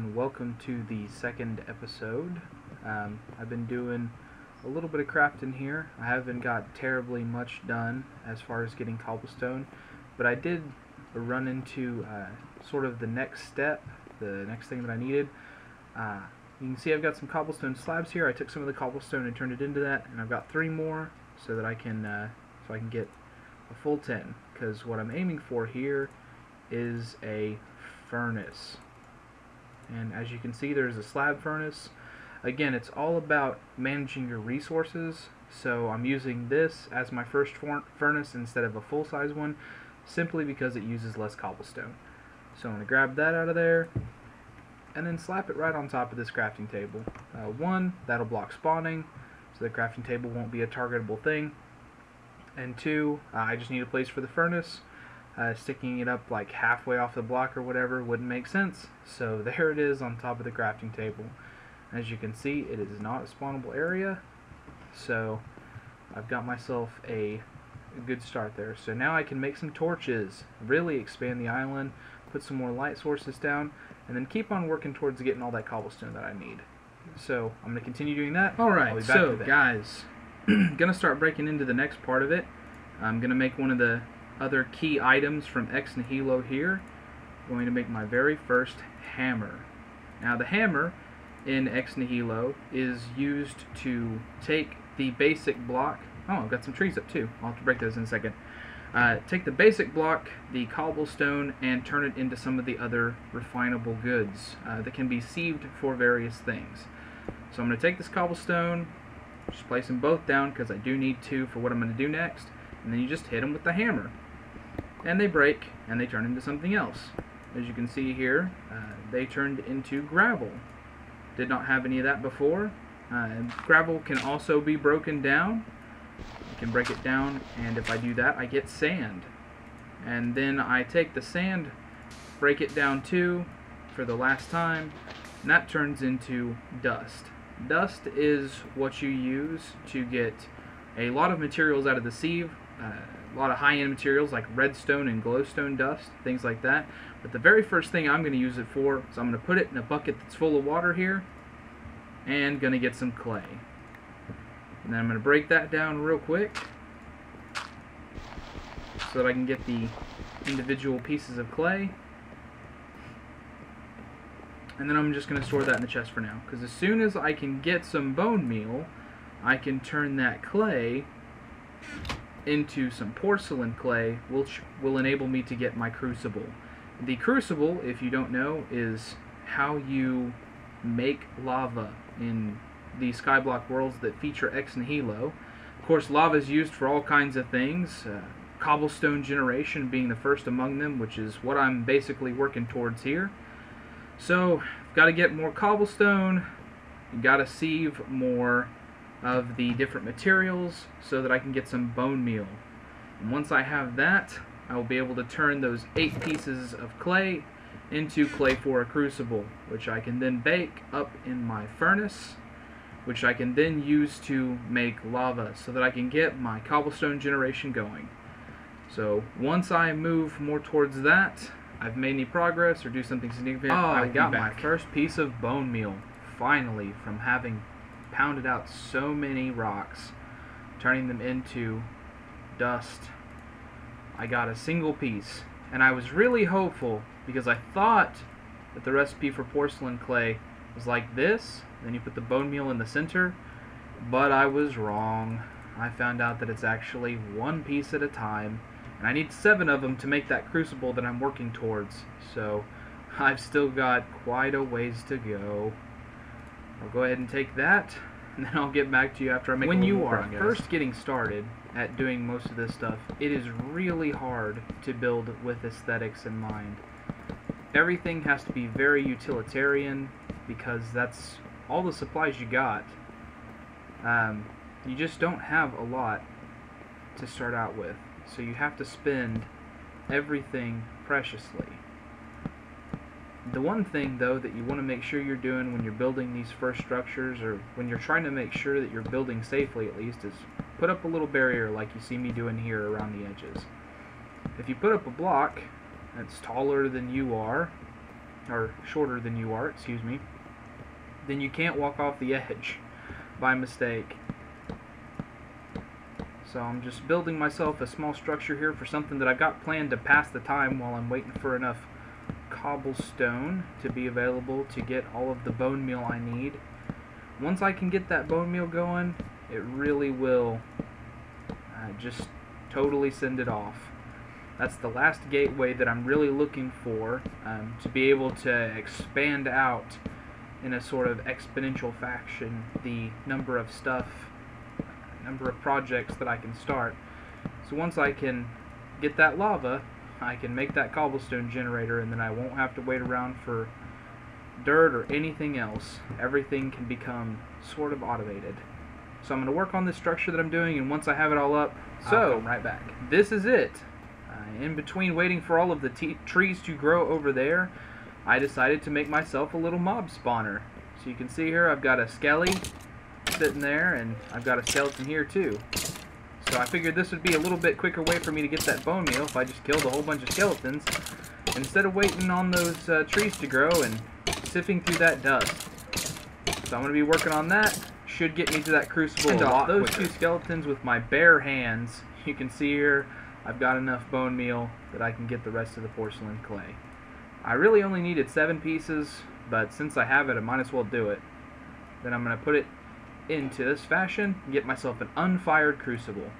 and welcome to the second episode. I've been doing a little bit of crafting here. I haven't got terribly much done as far as getting cobblestone, but I did run into sort of the next step, the next thing that I needed. You can see I've got some cobblestone slabs here. I took some of the cobblestone and turned it into that, and I've got 3 more so that I can get a full 10. Because what I'm aiming for here is a furnace. And as you can see, there's a slab furnace. Again, it's all about managing your resources. So I'm using this as my first furnace instead of a full-size one, simply because it uses less cobblestone. So I'm going to grab that out of there and then slap it right on top of this crafting table. One, that'll block spawning, so the crafting table won't be a targetable thing. And 2, I just need a place for the furnace. Sticking it up like halfway off the block or whatever wouldn't make sense. So there it is on top of the crafting table. As you can see, it is not a spawnable area. So I've got myself a good start there. So now I can make some torches, really expand the island, put some more light sources down, and then keep on working towards getting all that cobblestone that I need. So I'm going to continue doing that. Alright, so guys, gonna start breaking into the next part of it. I'm gonna make one of the other key items from Ex Nihilo here. I'm going to make my very first hammer. Now the hammer in Ex Nihilo is used to take the basic block. Oh, I've got some trees up too. I'll have to break those in a second. Take the basic block, the cobblestone, and turn it into some of the other refinable goods that can be sieved for various things. So I'm going to take this cobblestone, just place them both down because I do need 2 for what I'm going to do next, and then you just hit them with the hammer. And they break, and they turn into something else. As you can see here, they turned into gravel. Did not have any of that before. Gravel can also be broken down. I can break it down, and if I do that, I get sand. And then I take the sand, break it down too, for the last time, and that turns into dust. Dust is what you use to get a lot of materials out of the sieve, a lot of high-end materials like redstone and glowstone dust, things like that. But the very first thing I'm going to use it for is I'm going to put it in a bucket that's full of water here and going to get some clay. And then I'm going to break that down real quick so that I can get the individual pieces of clay. And then I'm just going to store that in the chest for now, because as soon as I can get some bone meal, I can turn that clay into some porcelain clay, which will enable me to get my crucible. The crucible, if you don't know, is how you make lava in the Skyblock worlds that feature Ex Nihilo. Of course, lava is used for all kinds of things, cobblestone generation being the first among them, which is what I'm basically working towards here. So, I've got to get more cobblestone, got to sieve more of the different materials so that I can get some bone meal. And once I have that, I will be able to turn those 8 pieces of clay into clay for a crucible, which I can then bake up in my furnace, which I can then use to make lava so that I can get my cobblestone generation going. So once I move more towards that, I've made any progress or do something significant, I got my first piece of bone meal, finally, from having pounded out so many rocks, turning them into dust. I got a single piece, and I was really hopeful because I thought that the recipe for porcelain clay was like this, then you put the bone meal in the center, but I was wrong. I found out that it's actually 1 piece at a time, and I need 7 of them to make that crucible that I'm working towards, so I've still got quite a ways to go. I'll go ahead and take that, and then I'll get back to you after I make a little more progress. When you are first getting started at doing most of this stuff, it is really hard to build with aesthetics in mind. Everything has to be very utilitarian because that's all the supplies you got. You just don't have a lot to start out with, so you have to spend everything preciously. The one thing, though, that you want to make sure you're doing when you're building these first structures, or when you're trying to make sure that you're building safely at least, is put up a little barrier like you see me doing here around the edges. If you put up a block that's taller than you are, or shorter than you are, excuse me, then you can't walk off the edge by mistake. So I'm just building myself a small structure here for something that I've got planned to pass the time while I'm waiting for enough cobblestone to be available to get all of the bone meal I need. Once I can get that bone meal going, it really will just totally send it off. That's the last gateway that I'm really looking for, to be able to expand out in a sort of exponential fashion the number of projects that I can start. So once I can get that lava, I can make that cobblestone generator, and then I won't have to wait around for dirt or anything else. Everything can become sort of automated. So I'm going to work on this structure that I'm doing, and once I have it all up, I'll come right back. This is it. In between waiting for all of the trees to grow over there, I decided to make myself a little mob spawner. So you can see here I've got a skelly sitting there, and I've got a skeleton here too. So I figured this would be a little bit quicker way for me to get that bone meal if I just killed a whole bunch of skeletons instead of waiting on those trees to grow and sifting through that dust. So I'm going to be working on that. Should get me to that crucible a lot quicker. Those two skeletons with my bare hands, you can see here I've got enough bone meal that I can get the rest of the porcelain clay. I really only needed 7 pieces, but since I have it, I might as well do it. Then I'm going to put it into this fashion and get myself an unfired crucible.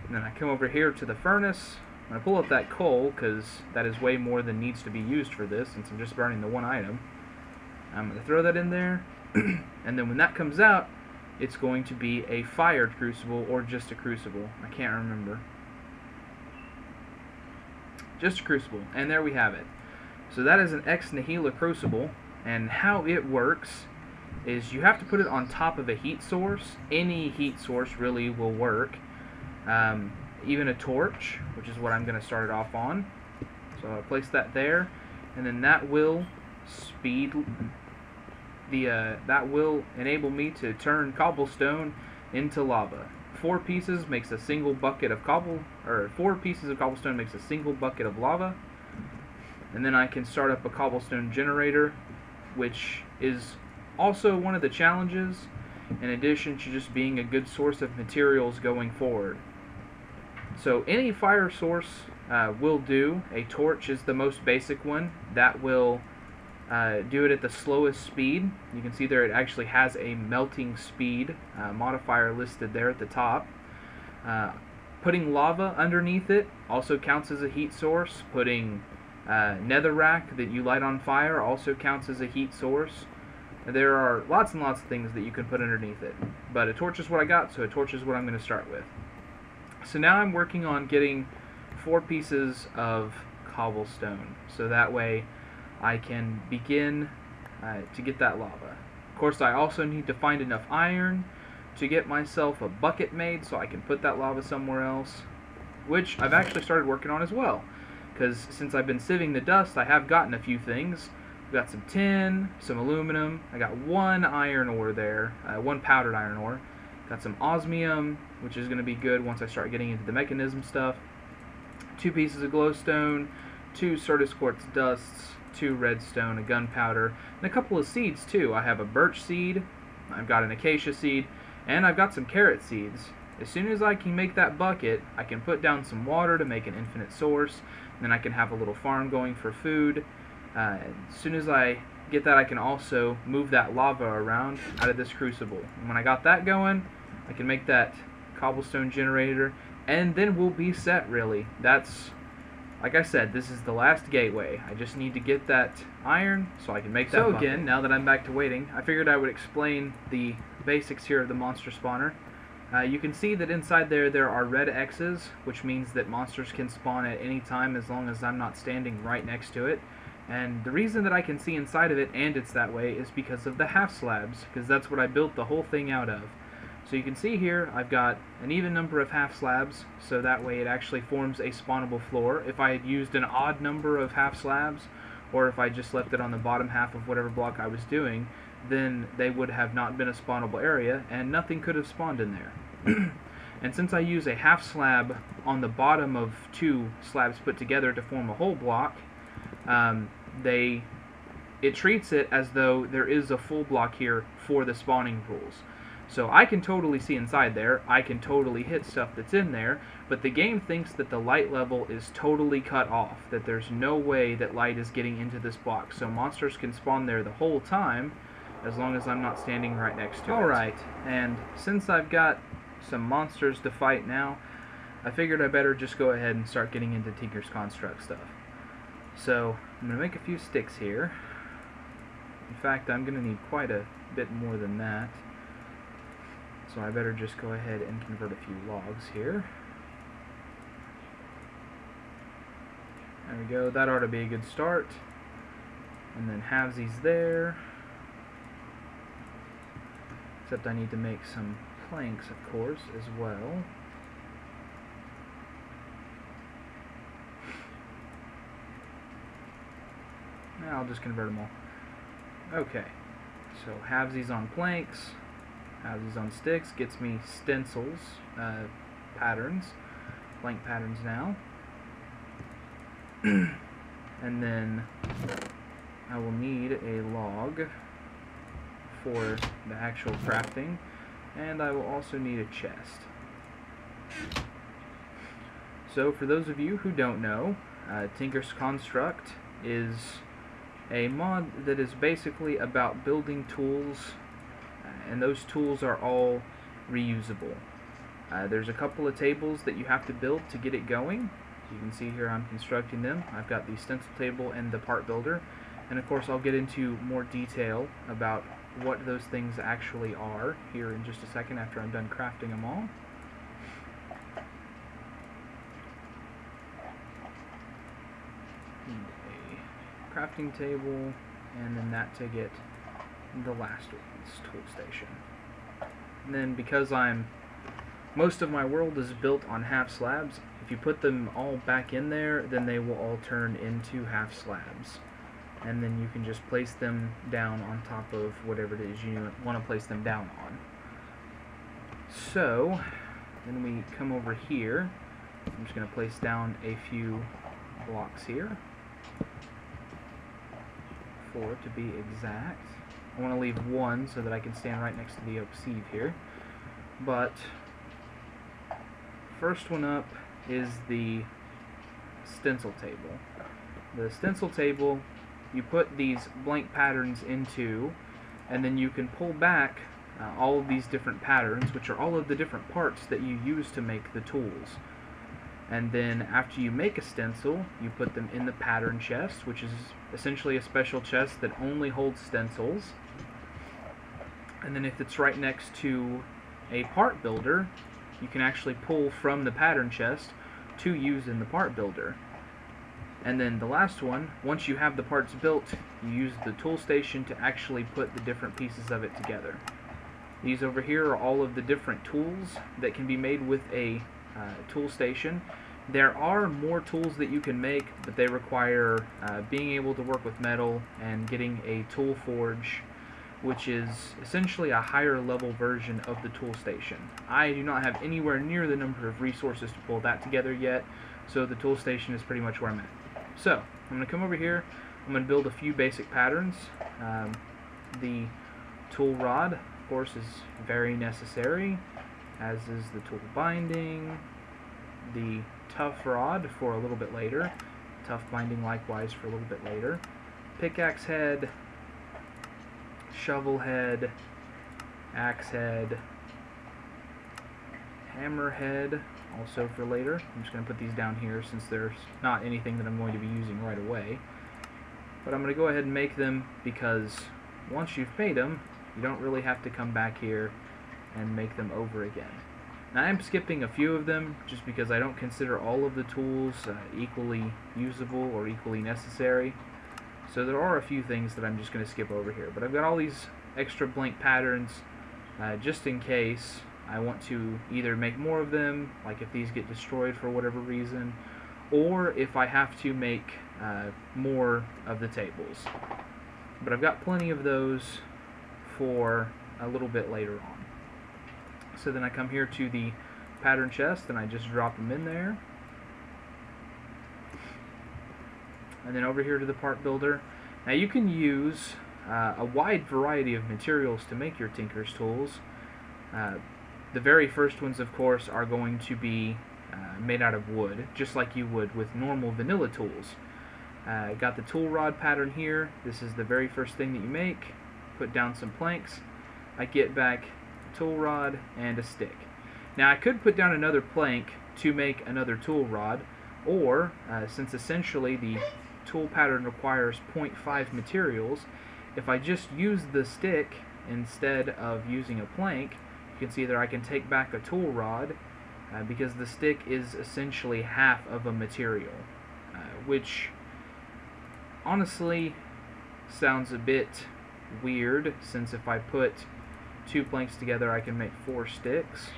And then I come over here to the furnace. I'm going to pull up that coal because that is way more than needs to be used for this since I'm just burning the one item. I'm going to throw that in there, and then when that comes out, it's going to be a fired crucible or just a crucible. I can't remember. Just a crucible, and there we have it. So that is an ex nihilo crucible, and how it works is you have to put it on top of a heat source. Any heat source really will work. Even a torch, which is what I'm going to start it off on. So I'll place that there, and then that will that will enable me to turn cobblestone into lava. 4 pieces makes a single bucket of 4 pieces of cobblestone makes a single bucket of lava. And then I can start up a cobblestone generator, which is also one of the challenges, in addition to just being a good source of materials going forward. So any fire source will do. A torch is the most basic one. That will do it at the slowest speed. You can see there it actually has a melting speed modifier listed there at the top. Putting lava underneath it also counts as a heat source. Putting netherrack that you light on fire also counts as a heat source. There are lots and lots of things that you can put underneath it, but a torch is what I got, so a torch is what I'm going to start with. So now I'm working on getting 4 pieces of cobblestone, so that way I can begin to get that lava. Of course, I also need to find enough iron to get myself a bucket made so I can put that lava somewhere else, which I've actually started working on as well, because since I've been sieving the dust, I have gotten a few things. I've got some tin, some aluminum, I got 1 iron ore there, 1 powdered iron ore, got some osmium, which is going to be good once I start getting into the mechanism stuff, 2 pieces of glowstone, 2 Certus quartz dusts, 2 redstone, a gunpowder, and a couple of seeds too. I have a birch seed, I've got an acacia seed, and I've got some carrot seeds. As soon as I can make that bucket, I can put down some water to make an infinite source, and then I can have a little farm going for food. As soon as I get that, I can also move that lava around out of this crucible. And when I got that going, I can make that cobblestone generator, and then we'll be set, really. That's, like I said, this is the last gateway. I just need to get that iron so I can make that bucket. So again, now that I'm back to waiting, I figured I would explain the basics here of the monster spawner. You can see that inside there are red X's, which means that monsters can spawn at any time as long as I'm not standing right next to it. And the reason that I can see inside of it, and it's that way, is because of the half slabs, because that's what I built the whole thing out of. So you can see here, I've got an even number of half slabs, so that way it actually forms a spawnable floor. If I had used an odd number of half slabs, or if I just left it on the bottom half of whatever block I was doing, then they would have not been a spawnable area, and nothing could have spawned in there. And since I use a half slab on the bottom of 2 slabs put together to form a whole block, they it treats it as though there is a full block here for the spawning pools. So I can totally see inside there, I can totally hit stuff that's in there, but the game thinks that the light level is totally cut off, that there's no way that light is getting into this block. So monsters can spawn there the whole time, as long as I'm not standing right next to it. Alright, and since I've got some monsters to fight now, I figured I better just go ahead and start getting into Tinker's Construct stuff. So, I'm going to make a few sticks here. In fact, I'm going to need quite a bit more than that. So I better just go ahead and convert a few logs here. There we go, that ought to be a good start. And then halvesies there. Except I need to make some planks, of course, as well. I'll just convert them all. Okay, so halvesies on planks. Halvesies on sticks gets me stencils, patterns, blank patterns now. And then I will need a log for the actual crafting, and I will also need a chest. So for those of you who don't know, Tinker's Construct is a mod that is basically about building tools, and those tools are all reusable. There's a couple of tables that you have to build to get it going. As you can see here, I'm constructing them. I've got the stencil table and the part builder, and of course I'll get into more detail about what those things actually are here in just a second after I'm done crafting them all. Need a crafting table, and then that to get the last one's tool station. And then because most of my world is built on half slabs, if you put them all back in there, then they will all turn into half slabs. And then you can just place them down on top of whatever it is you want to place them down on. So, then we come over here. I'm just going to place down a few blocks here. 4 to be exact. I want to leave 1 so that I can stand right next to the oak sieve here. But first one up is the stencil table. The stencil table, you put these blank patterns into, and then you can pull back all of these different patterns, which are all of the different parts that you use to make the tools. And then after you make a stencil, you put them in the pattern chest, which is essentially a special chest that only holds stencils. And then if it's right next to a part builder, you can actually pull from the pattern chest to use in the part builder. And then the last one, once you have the parts built, you use the tool station to actually put the different pieces of it together. These over here are all of the different tools that can be made with a tool station. There are more tools that you can make, but they require being able to work with metal and getting a tool forge, which is essentially a higher level version of the tool station. I do not have anywhere near the number of resources to pull that together yet, so the tool station is pretty much where I'm at. So, I'm going to come over here, I'm going to build a few basic patterns. The tool rod, of course, is very necessary, as is the tool binding, the tough rod for a little bit later, tough binding likewise for a little bit later, pickaxe head, shovel head, axe head, hammer head, also for later. I'm just going to put these down here since there's not anything that I'm going to be using right away. But I'm going to go ahead and make them because once you've made them, you don't really have to come back here and make them over again. Now I'm skipping a few of them just because I don't consider all of the tools equally usable or equally necessary. So there are a few things that I'm just going to skip over here. But I've got all these extra blank patterns just in case I want to either make more of them, like if these get destroyed for whatever reason, or if I have to make more of the tables. But I've got plenty of those for a little bit later on. So then I come here to the pattern chest and I just drop them in there. And then over here to the part builder, Now you can use a wide variety of materials to make your Tinker's tools. The very first ones, of course, are going to be made out of wood, just like you would with normal vanilla tools. Got the tool rod pattern here. This is the very first thing that you make. Put down some planks. I get back a tool rod and a stick. Now I could put down another plank to make another tool rod, or since essentially the tool pattern requires 0.5 materials, if I just use the stick instead of using a plank, you can see that I can take back a tool rod because the stick is essentially half of a material, which honestly sounds a bit weird, since if I put 2 planks together I can make 4 sticks,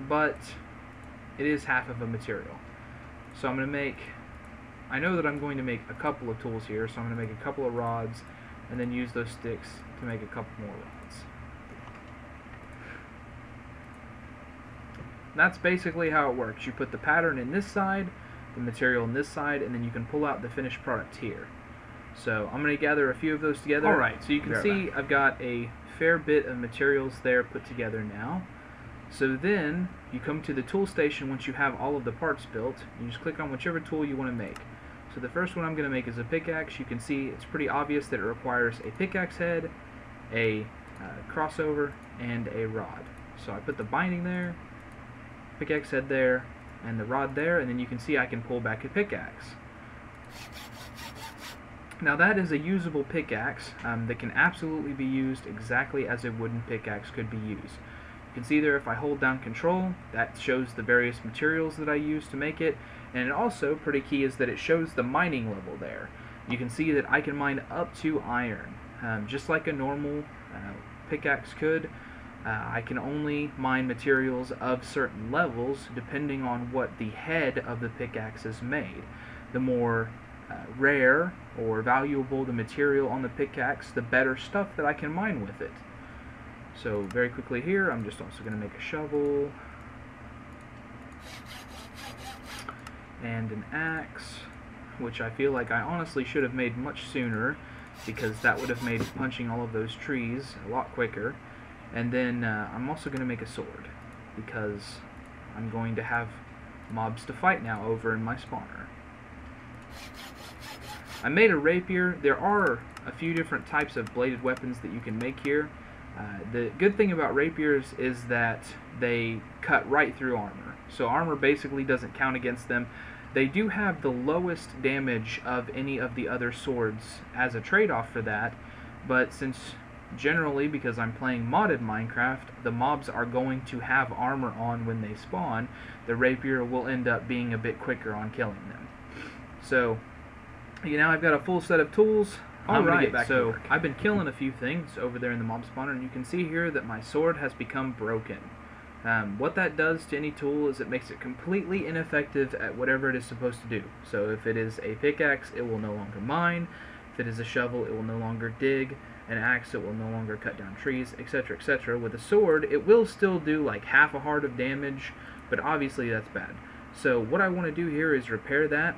but it is half of a material. So I'm going to make, I know that I'm going to make a couple of tools here, so I'm going to make a couple of rods and then use those sticks to make a couple more rods. That's basically how it works. You put the pattern in this side, the material in this side, and then you can pull out the finished product here. So I'm going to gather a few of those together. Alright, so you can see I've got a fair bit of materials there put together now. So then you come to the tool station once you have all of the parts built. You just click on whichever tool you want to make. So the first one I'm going to make is a pickaxe. You can see it's pretty obvious that it requires a pickaxe head, a crossover, and a rod. So I put the binding there, pickaxe head there, and the rod there, and then you can see I can pull back a pickaxe. Now that is a usable pickaxe that can absolutely be used exactly as a wooden pickaxe could be used. You can see there, if I hold down control, that shows the various materials that I use to make it, and it also, pretty key, is that it shows the mining level there. You can see that I can mine up to iron, just like a normal pickaxe could. I can only mine materials of certain levels depending on what the head of the pickaxe is made. The more rare or valuable the material on the pickaxe, the better stuff that I can mine with it. So very quickly here, I'm just also going to make a shovel and an axe, which I feel like I honestly should have made much sooner, because that would have made punching all of those trees a lot quicker. And then I'm also going to make a sword, because I'm going to have mobs to fight now over in my spawner. I made a rapier. There are a few different types of bladed weapons that you can make here. The good thing about rapiers is that they cut right through armor, so armor basically doesn't count against them. They do have the lowest damage of any of the other swords as a trade-off for that, but since generally, because I'm playing modded Minecraft, the mobs are going to have armor on when they spawn, the rapier will end up being a bit quicker on killing them. So, now I've got a full set of tools. I'm going to get back to work. I've been killing a few things over there in the mob spawner, and you can see here that my sword has become broken. What that does to any tool is it makes it completely ineffective at whatever it is supposed to do. So if it is a pickaxe, it will no longer mine. If it is a shovel, it will no longer dig. An axe, it will no longer cut down trees, etc., etc. With a sword, it will still do like half a heart of damage, but obviously that's bad. So what I want to do here is repair that.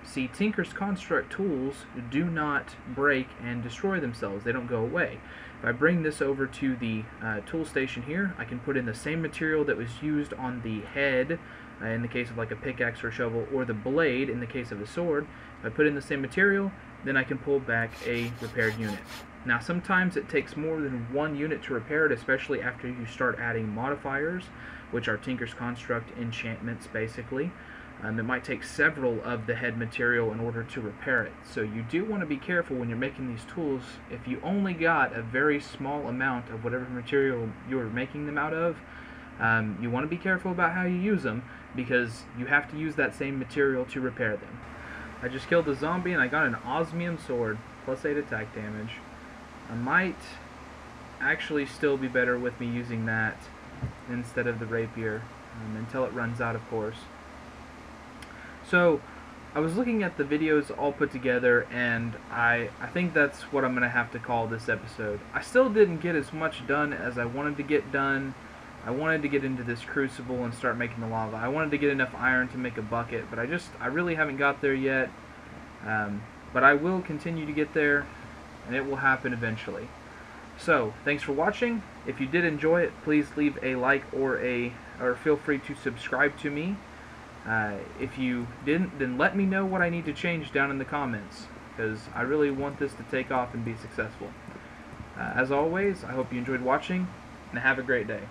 See, Tinker's Construct tools do not break and destroy themselves. They don't go away. If I bring this over to the tool station here, I can put in the same material that was used on the head in the case of like a pickaxe or a shovel, or the blade in the case of a sword. If I put in the same material, then I can pull back a repaired unit. Now sometimes it takes more than one unit to repair it, especially after you start adding modifiers, which are Tinker's Construct enchantments basically. It might take several of the head material in order to repair it. So you do want to be careful when you're making these tools. If you only got a very small amount of whatever material you're making them out of, you want to be careful about how you use them, because you have to use that same material to repair them. I just killed a zombie and I got an osmium sword, plus 8 attack damage. I might actually still be better with me using that instead of the rapier, until it runs out, of course. So I was looking at the videos all put together, and I think that's what I'm going to have to call this episode. I still didn't get as much done as I wanted to get done. I wanted to get into this crucible and start making the lava. I wanted to get enough iron to make a bucket, but I really haven't got there yet. but I will continue to get there, and it will happen eventually. So, thanks for watching. If you did enjoy it, please leave a like or feel free to subscribe to me. If you didn't, then let me know what I need to change down in the comments, because I really want this to take off and be successful. As always, I hope you enjoyed watching, and have a great day.